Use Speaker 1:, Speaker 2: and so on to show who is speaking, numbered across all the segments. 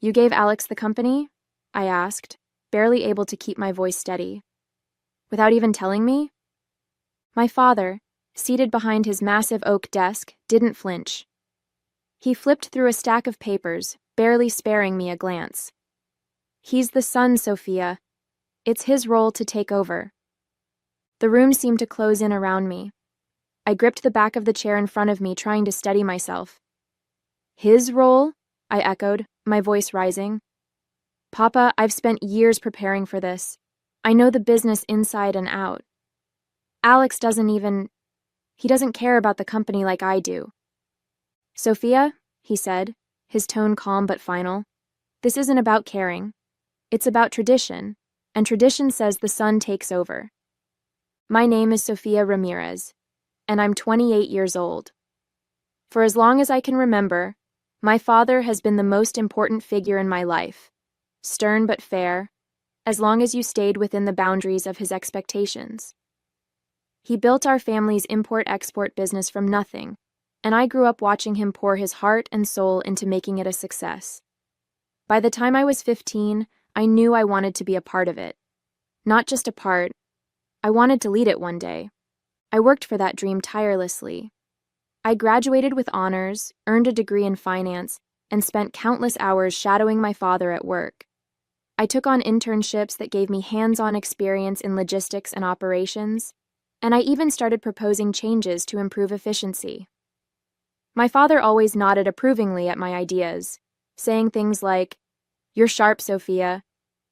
Speaker 1: You gave Alex the company? I asked, barely able to keep my voice steady. Without even telling me? My father, seated behind his massive oak desk, didn't flinch. He flipped through a stack of papers, barely sparing me a glance. He's the son, Sophia. It's his role to take over. The room seemed to close in around me. I gripped the back of the chair in front of me, trying to steady myself. His role? I echoed, my voice rising. Papa, I've spent years preparing for this. I know the business inside and out. Alex he doesn't care about the company like I do. Sophia, he said, his tone calm but final, this isn't about caring. It's about tradition, and tradition says the son takes over. My name is Sophia Ramirez, and I'm 28 years old. For as long as I can remember, my father has been the most important figure in my life, stern but fair, as long as you stayed within the boundaries of his expectations. He built our family's import-export business from nothing, and I grew up watching him pour his heart and soul into making it a success. By the time I was 15, I knew I wanted to be a part of it. Not just a part, I wanted to lead it one day. I worked for that dream tirelessly. I graduated with honors, earned a degree in finance, and spent countless hours shadowing my father at work. I took on internships that gave me hands-on experience in logistics and operations, and I even started proposing changes to improve efficiency. My father always nodded approvingly at my ideas, saying things like, "You're sharp, Sophia.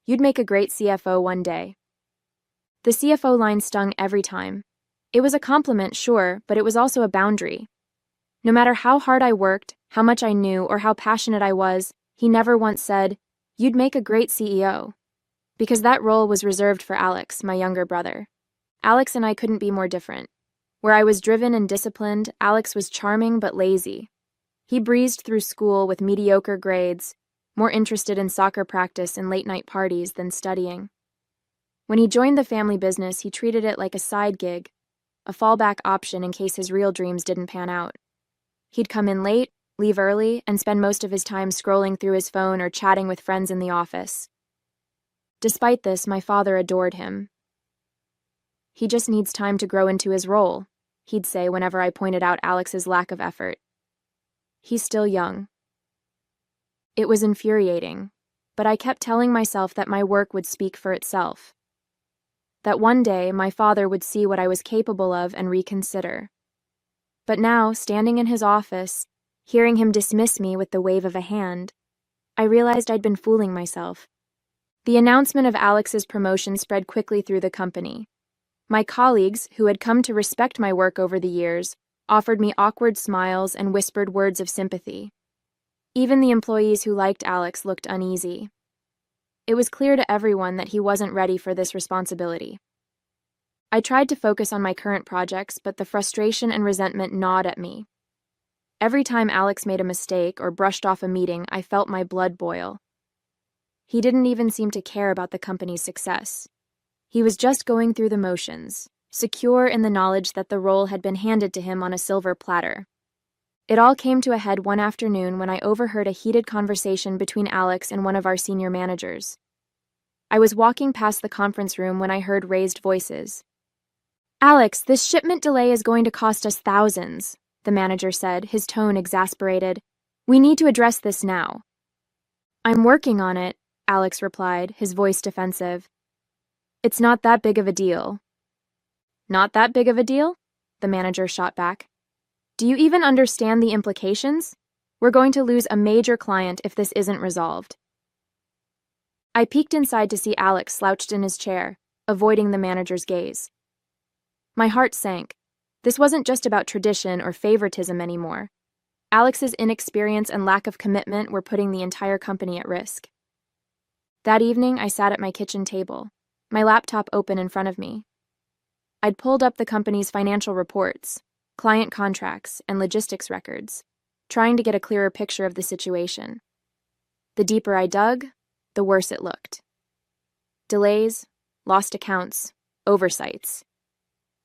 Speaker 1: You'd make a great CFO one day." The CFO line stung every time. It was a compliment, sure, but it was also a boundary. No matter how hard I worked, how much I knew, or how passionate I was, he never once said, "You'd make a great CEO." Because that role was reserved for Alex, my younger brother. Alex and I couldn't be more different. Where I was driven and disciplined, Alex was charming but lazy. He breezed through school with mediocre grades, more interested in soccer practice and late-night parties than studying. When he joined the family business, he treated it like a side gig, a fallback option in case his real dreams didn't pan out. He'd come in late, leave early, and spend most of his time scrolling through his phone or chatting with friends in the office. Despite this, my father adored him. "He just needs time to grow into his role," he'd say whenever I pointed out Alex's lack of effort. "He's still young." It was infuriating, but I kept telling myself that my work would speak for itself. That one day my father would see what I was capable of and reconsider. But now, standing in his office, hearing him dismiss me with the wave of a hand, I realized I'd been fooling myself. The announcement of Alex's promotion spread quickly through the company. My colleagues, who had come to respect my work over the years, offered me awkward smiles and whispered words of sympathy. Even the employees who liked Alex looked uneasy. It was clear to everyone that he wasn't ready for this responsibility. I tried to focus on my current projects, but the frustration and resentment gnawed at me. Every time Alex made a mistake or brushed off a meeting, I felt my blood boil. He didn't even seem to care about the company's success. He was just going through the motions, secure in the knowledge that the role had been handed to him on a silver platter. It all came to a head one afternoon when I overheard a heated conversation between Alex and one of our senior managers. I was walking past the conference room when I heard raised voices. "Alex, this shipment delay is going to cost us thousands," the manager said, his tone exasperated. "We need to address this now." "I'm working on it," Alex replied, his voice defensive. "It's not that big of a deal." "Not that big of a deal?" the manager shot back. "Do you even understand the implications? We're going to lose a major client if this isn't resolved." I peeked inside to see Alex slouched in his chair, avoiding the manager's gaze. My heart sank. This wasn't just about tradition or favoritism anymore. Alex's inexperience and lack of commitment were putting the entire company at risk. That evening, I sat at my kitchen table, my laptop open in front of me. I'd pulled up the company's financial reports, client contracts, and logistics records, trying to get a clearer picture of the situation. The deeper I dug, the worse it looked. Delays, lost accounts, oversights.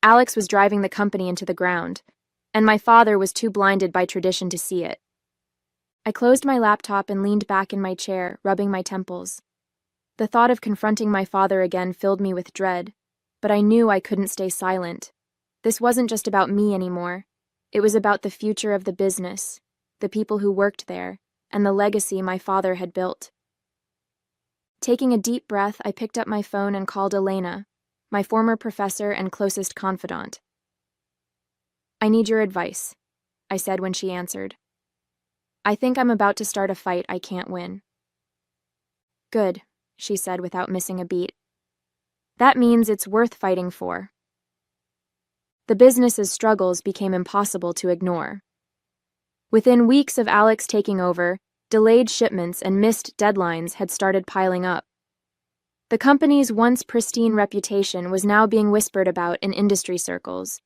Speaker 1: Alex was driving the company into the ground, and my father was too blinded by tradition to see it. I closed my laptop and leaned back in my chair, rubbing my temples. The thought of confronting my father again filled me with dread, but I knew I couldn't stay silent. This wasn't just about me anymore. It was about the future of the business, the people who worked there, and the legacy my father had built. Taking a deep breath, I picked up my phone and called Elena, my former professor and closest confidant. "I need your advice," I said when she answered. "I think I'm about to start a fight I can't win." "Good," she said without missing a beat. "That means it's worth fighting for." The business's struggles became impossible to ignore. Within weeks of Alex taking over, delayed shipments and missed deadlines had started piling up. The company's once pristine reputation was now being whispered about in industry circles,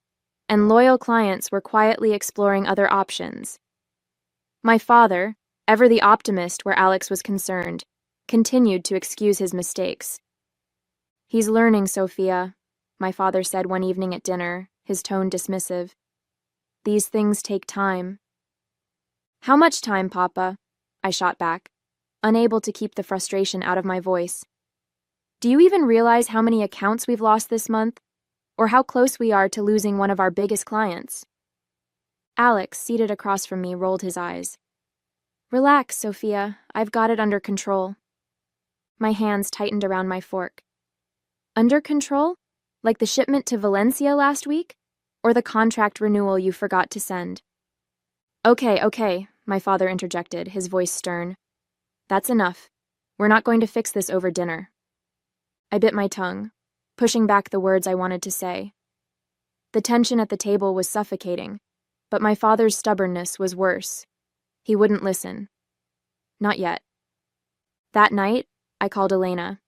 Speaker 1: and loyal clients were quietly exploring other options. My father, ever the optimist where Alex was concerned, continued to excuse his mistakes. "He's learning, Sophia," my father said one evening at dinner, his tone dismissive. "These things take time." "How much time, Papa?" I shot back, unable to keep the frustration out of my voice. "Do you even realize how many accounts we've lost this month? Or how close we are to losing one of our biggest clients?" Alex, seated across from me, rolled his eyes. "Relax, Sophia. I've got it under control." My hands tightened around my fork. "Under control? Like the shipment to Valencia last week? Or the contract renewal you forgot to send?" Okay, my father interjected, his voice stern. "That's enough. We're not going to fix this over dinner." I bit my tongue, pushing back the words I wanted to say. The tension at the table was suffocating, but my father's stubbornness was worse. He wouldn't listen. Not yet. That night, I called Elena.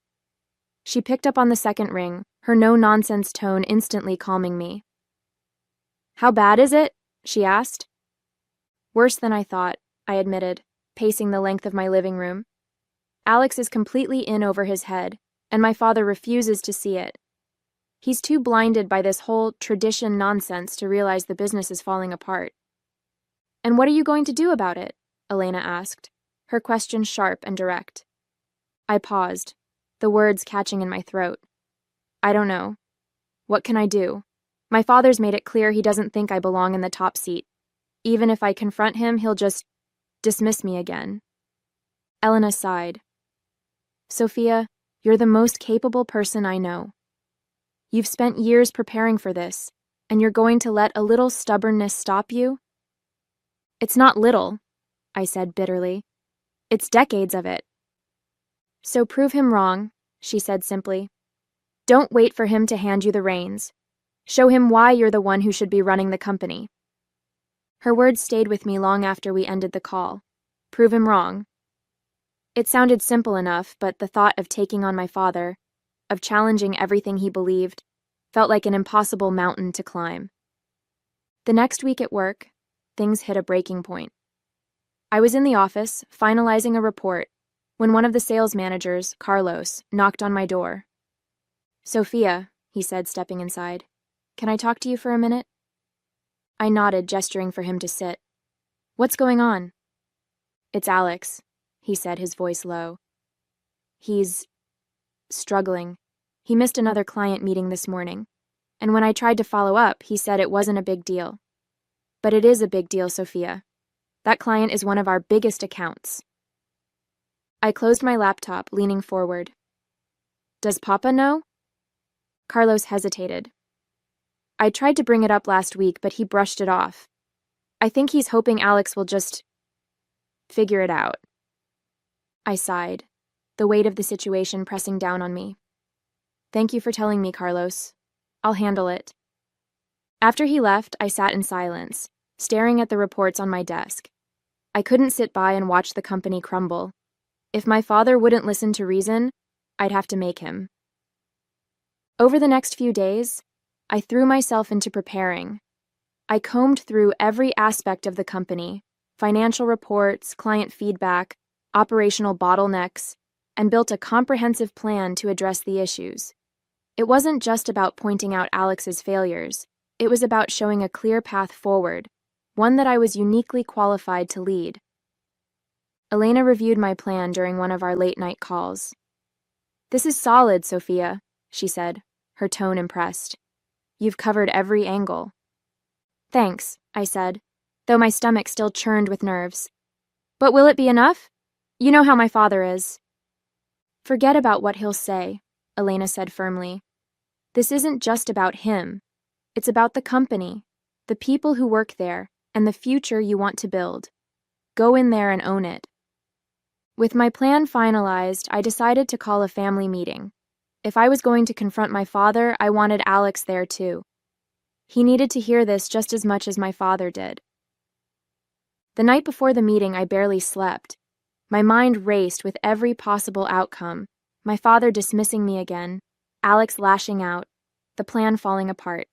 Speaker 1: She picked up on the second ring, her no-nonsense tone instantly calming me. "How bad is it?" she asked. "Worse than I thought," I admitted, pacing the length of my living room. "Alex is completely in over his head, and my father refuses to see it. He's too blinded by this whole tradition nonsense to realize the business is falling apart." "And what are you going to do about it?" Elena asked, her question sharp and direct. I paused, the words catching in my throat. "I don't know. What can I do? My father's made it clear he doesn't think I belong in the top seat. Even if I confront him, he'll just dismiss me again." Elena sighed. "Sophia, you're the most capable person I know. You've spent years preparing for this, and you're going to let a little stubbornness stop you?" "It's not little," I said bitterly. "It's decades of it." "So prove him wrong," she said simply. "Don't wait for him to hand you the reins. Show him why you're the one who should be running the company." Her words stayed with me long after we ended the call. Prove him wrong. It sounded simple enough, but the thought of taking on my father, of challenging everything he believed, felt like an impossible mountain to climb. The next week at work, things hit a breaking point. I was in the office, finalizing a report, when one of the sales managers, Carlos, knocked on my door. "Sophia," he said, stepping inside, "can I talk to you for a minute?" I nodded, gesturing for him to sit. "What's going on?" "It's Alex," he said, his voice low. "He's struggling. He missed another client meeting this morning, and when I tried to follow up, he said it wasn't a big deal. But it is a big deal, Sophia. That client is one of our biggest accounts." I closed my laptop, leaning forward. "Does Papa know?" Carlos hesitated. "I tried to bring it up last week, but he brushed it off. I think he's hoping Alex will just figure it out." I sighed, the weight of the situation pressing down on me. "Thank you for telling me, Carlos. I'll handle it." After he left, I sat in silence, staring at the reports on my desk. I couldn't sit by and watch the company crumble. If my father wouldn't listen to reason, I'd have to make him. Over the next few days, I threw myself into preparing. I combed through every aspect of the company, financial reports, client feedback, operational bottlenecks, and built a comprehensive plan to address the issues. It wasn't just about pointing out Alex's failures. It was about showing a clear path forward, one that I was uniquely qualified to lead. Elena reviewed my plan during one of our late-night calls. "This is solid, Sophia," she said, her tone impressed. "You've covered every angle." "Thanks," I said, though my stomach still churned with nerves. "But will it be enough? You know how my father is." "Forget about what he'll say," Elena said firmly. "This isn't just about him. It's about the company, the people who work there, and the future you want to build. Go in there and own it." With my plan finalized, I decided to call a family meeting. If I was going to confront my father, I wanted Alex there too. He needed to hear this just as much as my father did. The night before the meeting, I barely slept. My mind raced with every possible outcome: my father dismissing me again, Alex lashing out, the plan falling apart.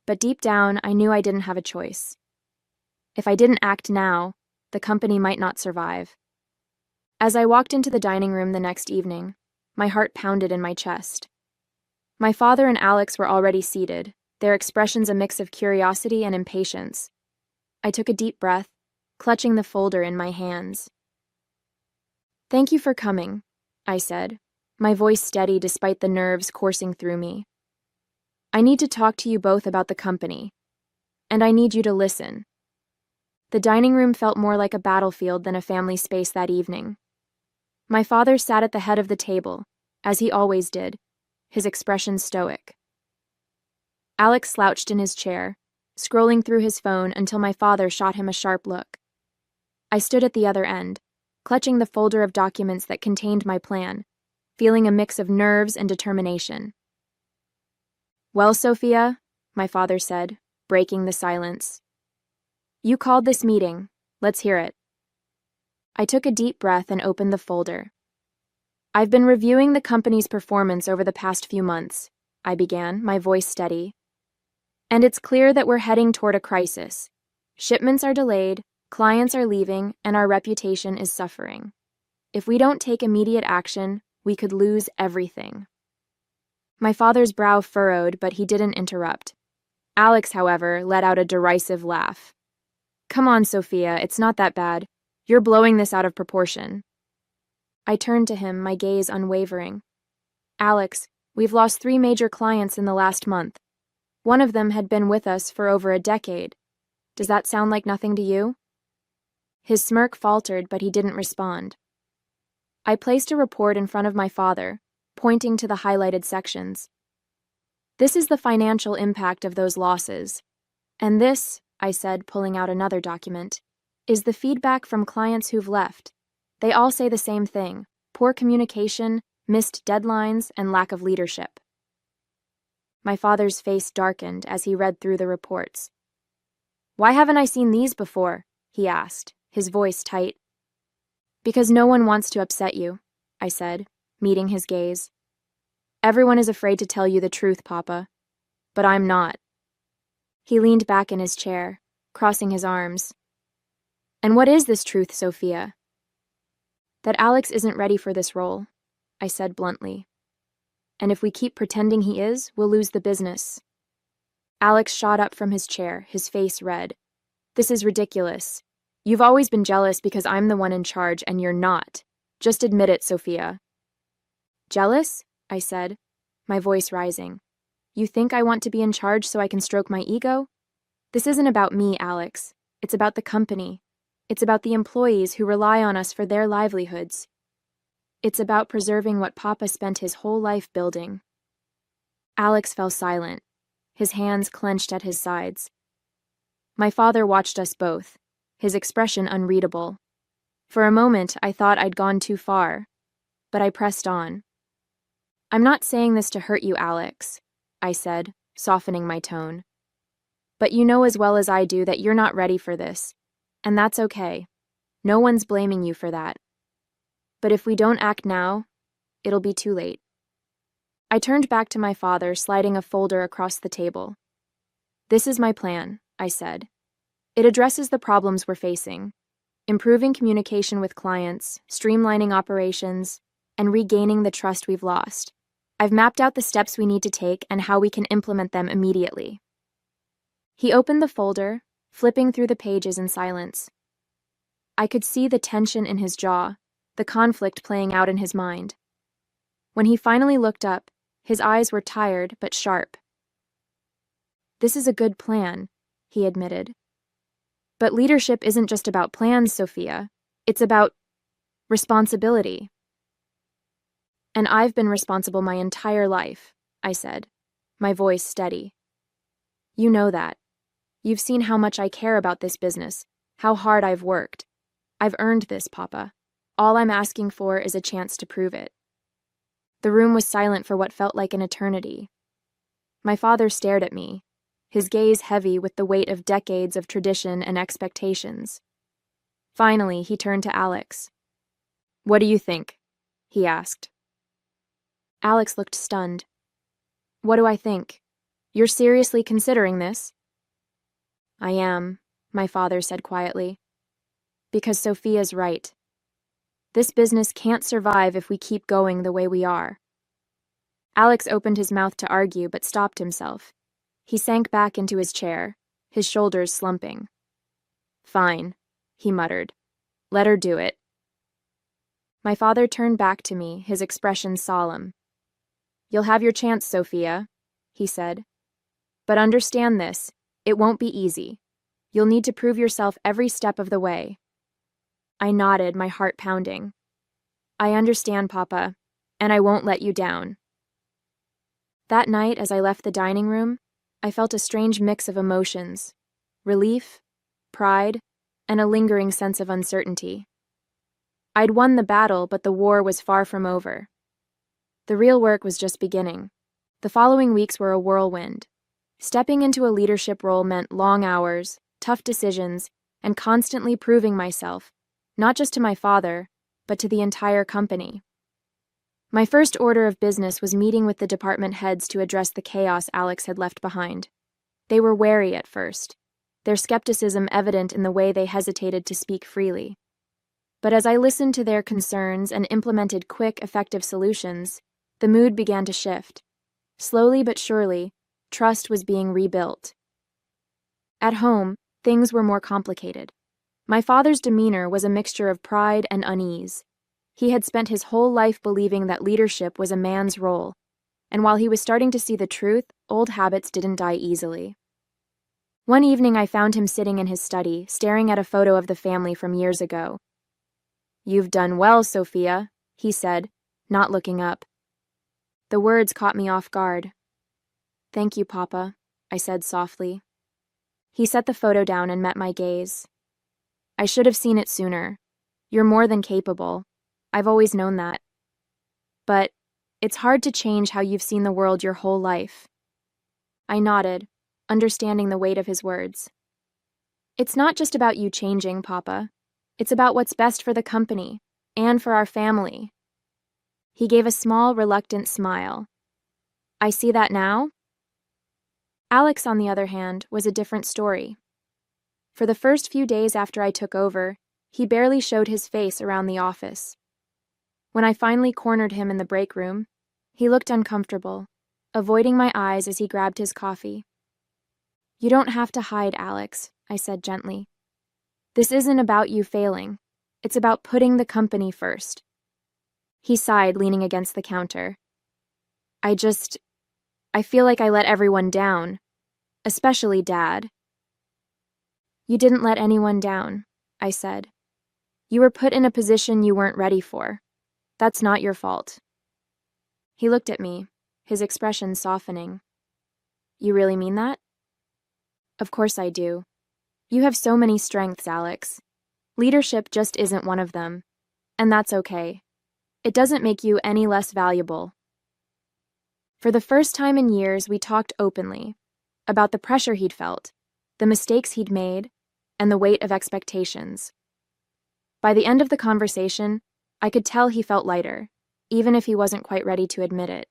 Speaker 1: But deep down, I knew I didn't have a choice. If I didn't act now, the company might not survive. As I walked into the dining room the next evening, my heart pounded in my chest. My father and Alex were already seated, their expressions a mix of curiosity and impatience. I took a deep breath, clutching the folder in my hands. "Thank you for coming," I said, my voice steady despite the nerves coursing through me. "I need to talk to you both about the company, and I need you to listen." The dining room felt more like a battlefield than a family space that evening. My father sat at the head of the table, as he always did, his expression stoic. Alex slouched in his chair, scrolling through his phone until my father shot him a sharp look. I stood at the other end, clutching the folder of documents that contained my plan, feeling a mix of nerves and determination. "Well, Sophia," my father said, breaking the silence. "You called this meeting. Let's hear it." I took a deep breath and opened the folder. "I've been reviewing the company's performance over the past few months," I began, my voice steady. "And it's clear that we're heading toward a crisis. Shipments are delayed, clients are leaving, and our reputation is suffering. If we don't take immediate action, we could lose everything." My father's brow furrowed, but he didn't interrupt. Alex, however, let out a derisive laugh. "Come on, Sophia, it's not that bad. You're blowing this out of proportion." I turned to him, my gaze unwavering. "Alex, we've lost 3 major clients in the last month. One of them had been with us for over a decade. Does that sound like nothing to you?" His smirk faltered, but he didn't respond. I placed a report in front of my father, pointing to the highlighted sections. "This is the financial impact of those losses. And this," I said, pulling out another document, "is the feedback from clients who've left. They all say the same thing: poor communication, missed deadlines, and lack of leadership." My father's face darkened as he read through the reports. "Why haven't I seen these before?" he asked, his voice tight. "Because no one wants to upset you," I said, meeting his gaze. "Everyone is afraid to tell you the truth, Papa. But I'm not." He leaned back in his chair, crossing his arms. "And what is this truth, Sophia?" "That Alex isn't ready for this role," I said bluntly. "And if we keep pretending he is, we'll lose the business." Alex shot up from his chair, his face red. "This is ridiculous. You've always been jealous because I'm the one in charge and you're not. Just admit it, Sophia." "Jealous?" I said, my voice rising. "You think I want to be in charge so I can stroke my ego? This isn't about me, Alex. It's about the company. It's about the employees who rely on us for their livelihoods. It's about preserving what Papa spent his whole life building." Alex fell silent, his hands clenched at his sides. My father watched us both, his expression unreadable. For a moment, I thought I'd gone too far, but I pressed on. "I'm not saying this to hurt you, Alex," I said, softening my tone. "But you know as well as I do that you're not ready for this, and that's okay. No one's blaming you for that. But if we don't act now, it'll be too late." I turned back to my father, sliding a folder across the table. "This is my plan," I said. "It addresses the problems we're facing: improving communication with clients, streamlining operations, and regaining the trust we've lost. I've mapped out the steps we need to take and how we can implement them immediately." He opened the folder, flipping through the pages in silence. I could see the tension in his jaw, the conflict playing out in his mind. When he finally looked up, his eyes were tired but sharp. "This is a good plan," he admitted. "But leadership isn't just about plans, Sophia. It's about responsibility." "And I've been responsible my entire life," I said, my voice steady. "You know that. You've seen how much I care about this business, how hard I've worked. I've earned this, Papa. All I'm asking for is a chance to prove it." The room was silent for what felt like an eternity. My father stared at me, his gaze heavy with the weight of decades of tradition and expectations. Finally, he turned to Alex. "What do you think?" he asked. Alex looked stunned. "What do I think? You're seriously considering this?" "I am," my father said quietly. "Because Sophia's right. This business can't survive if we keep going the way we are." Alex opened his mouth to argue but stopped himself. He sank back into his chair, his shoulders slumping. "Fine," he muttered. "Let her do it." My father turned back to me, his expression solemn. "You'll have your chance, Sophia," he said. "But understand this, it won't be easy. You'll need to prove yourself every step of the way." I nodded, my heart pounding. "I understand, Papa, and I won't let you down." That night, as I left the dining room, I felt a strange mix of emotions: relief, pride, and a lingering sense of uncertainty. I'd won the battle, but the war was far from over. The real work was just beginning. The following weeks were a whirlwind. Stepping into a leadership role meant long hours, tough decisions, and constantly proving myself, not just to my father, but to the entire company. My first order of business was meeting with the department heads to address the chaos Alex had left behind. They were wary at first, their skepticism evident in the way they hesitated to speak freely. But as I listened to their concerns and implemented quick, effective solutions, the mood began to shift. Slowly but surely, trust was being rebuilt. At home, things were more complicated. My father's demeanor was a mixture of pride and unease. He had spent his whole life believing that leadership was a man's role, and while he was starting to see the truth, old habits didn't die easily. One evening I found him sitting in his study, staring at a photo of the family from years ago. "You've done well, Sophia," he said, not looking up. The words caught me off guard. "Thank you, Papa," I said softly. He set the photo down and met my gaze. "I should have seen it sooner. You're more than capable. I've always known that. But it's hard to change how you've seen the world your whole life." I nodded, understanding the weight of his words. "It's not just about you changing, Papa. It's about what's best for the company and for our family." He gave a small, reluctant smile. "I see that now?" Alex, on the other hand, was a different story. For the first few days after I took over, he barely showed his face around the office. When I finally cornered him in the break room, he looked uncomfortable, avoiding my eyes as he grabbed his coffee. "You don't have to hide, Alex," I said gently. "This isn't about you failing. It's about putting the company first." He sighed, leaning against the counter. I feel like I let everyone down, especially Dad." "You didn't let anyone down," I said. "You were put in a position you weren't ready for. That's not your fault." He looked at me, his expression softening. "You really mean that?" "Of course I do. You have so many strengths, Alex. Leadership just isn't one of them, and that's okay. It doesn't make you any less valuable." For the first time in years, we talked openly about the pressure he'd felt, the mistakes he'd made, and the weight of expectations. By the end of the conversation, I could tell he felt lighter, even if he wasn't quite ready to admit it.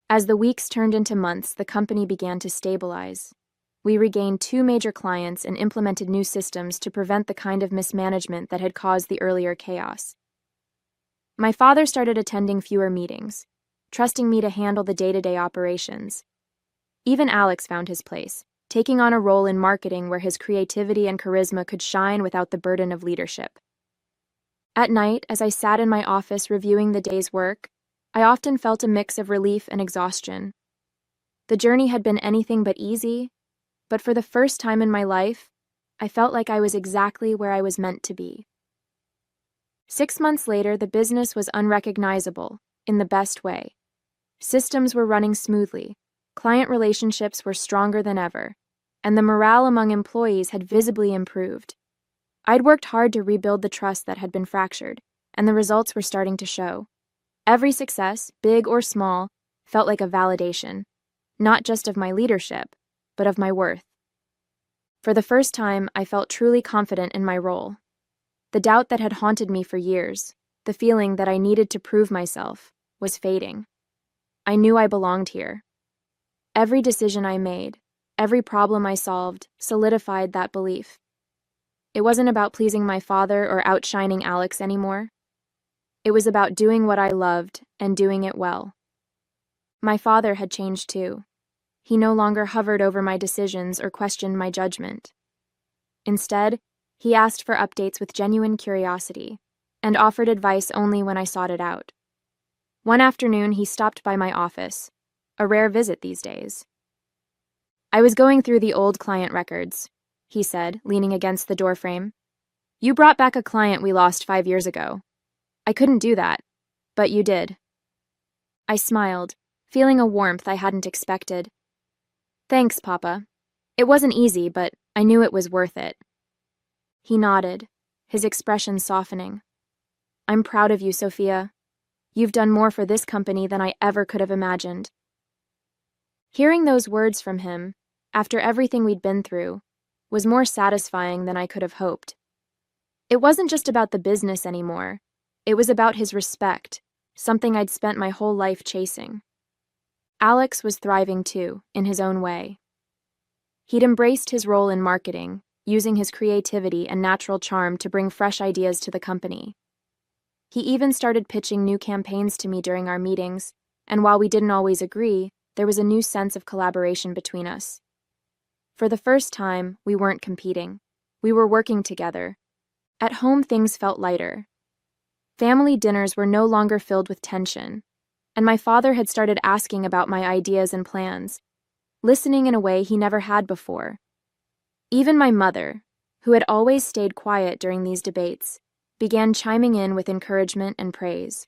Speaker 1: As the weeks turned into months, the company began to stabilize. We regained 2 major clients and implemented new systems to prevent the kind of mismanagement that had caused the earlier chaos. My father started attending fewer meetings, trusting me to handle the day-to-day operations. Even Alex found his place, taking on a role in marketing where his creativity and charisma could shine without the burden of leadership. At night, as I sat in my office reviewing the day's work, I often felt a mix of relief and exhaustion. The journey had been anything but easy, but for the first time in my life, I felt like I was exactly where I was meant to be. 6 months later, the business was unrecognizable, in the best way. Systems were running smoothly, client relationships were stronger than ever, and the morale among employees had visibly improved. I'd worked hard to rebuild the trust that had been fractured, and the results were starting to show. Every success, big or small, felt like a validation, not just of my leadership, but of my worth. For the first time, I felt truly confident in my role. The doubt that had haunted me for years, the feeling that I needed to prove myself, was fading. I knew I belonged here. Every decision I made, every problem I solved, solidified that belief. It wasn't about pleasing my father or outshining Alex anymore. It was about doing what I loved and doing it well. My father had changed too. He no longer hovered over my decisions or questioned my judgment. Instead, he asked for updates with genuine curiosity and offered advice only when I sought it out. One afternoon, he stopped by my office, a rare visit these days. "I was going through the old client records," he said, leaning against the doorframe. "You brought back a client we lost 5 years ago. I couldn't do that, but you did." I smiled, feeling a warmth I hadn't expected. "Thanks, Papa. It wasn't easy, but I knew it was worth it." He nodded, his expression softening. "I'm proud of you, Sophia. You've done more for this company than I ever could have imagined." Hearing those words from him, after everything we'd been through, was more satisfying than I could have hoped. It wasn't just about the business anymore. It was about his respect, something I'd spent my whole life chasing. Alex was thriving too, in his own way. He'd embraced his role in marketing, using his creativity and natural charm to bring fresh ideas to the company. He even started pitching new campaigns to me during our meetings, and while we didn't always agree, there was a new sense of collaboration between us. For the first time, we weren't competing. We were working together. At home, things felt lighter. Family dinners were no longer filled with tension, and my father had started asking about my ideas and plans, listening in a way he never had before. Even my mother, who had always stayed quiet during these debates, began chiming in with encouragement and praise.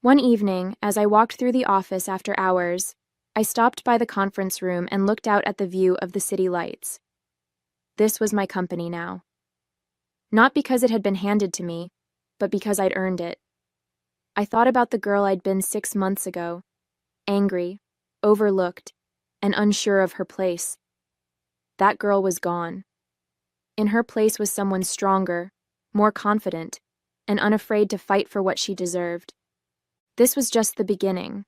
Speaker 1: One evening, as I walked through the office after hours, I stopped by the conference room and looked out at the view of the city lights. This was my company now. Not because it had been handed to me, but because I'd earned it. I thought about the girl I'd been 6 months ago, angry, overlooked, and unsure of her place. That girl was gone. In her place was someone stronger, more confident, and unafraid to fight for what she deserved. This was just the beginning.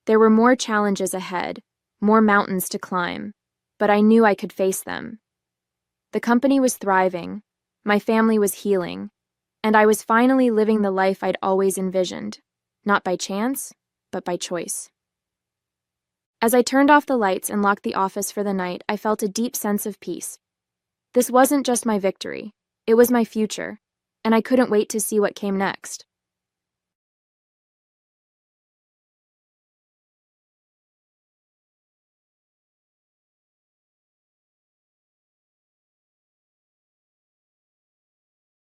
Speaker 1: There were more challenges ahead, more mountains to climb, but I knew I could face them. The company was thriving, my family was healing, and I was finally living the life I'd always envisioned, not by chance, but by choice. As I turned off the lights and locked the office for the night, I felt a deep sense of peace. This wasn't just my victory, it was my future, and I couldn't wait to see what came next.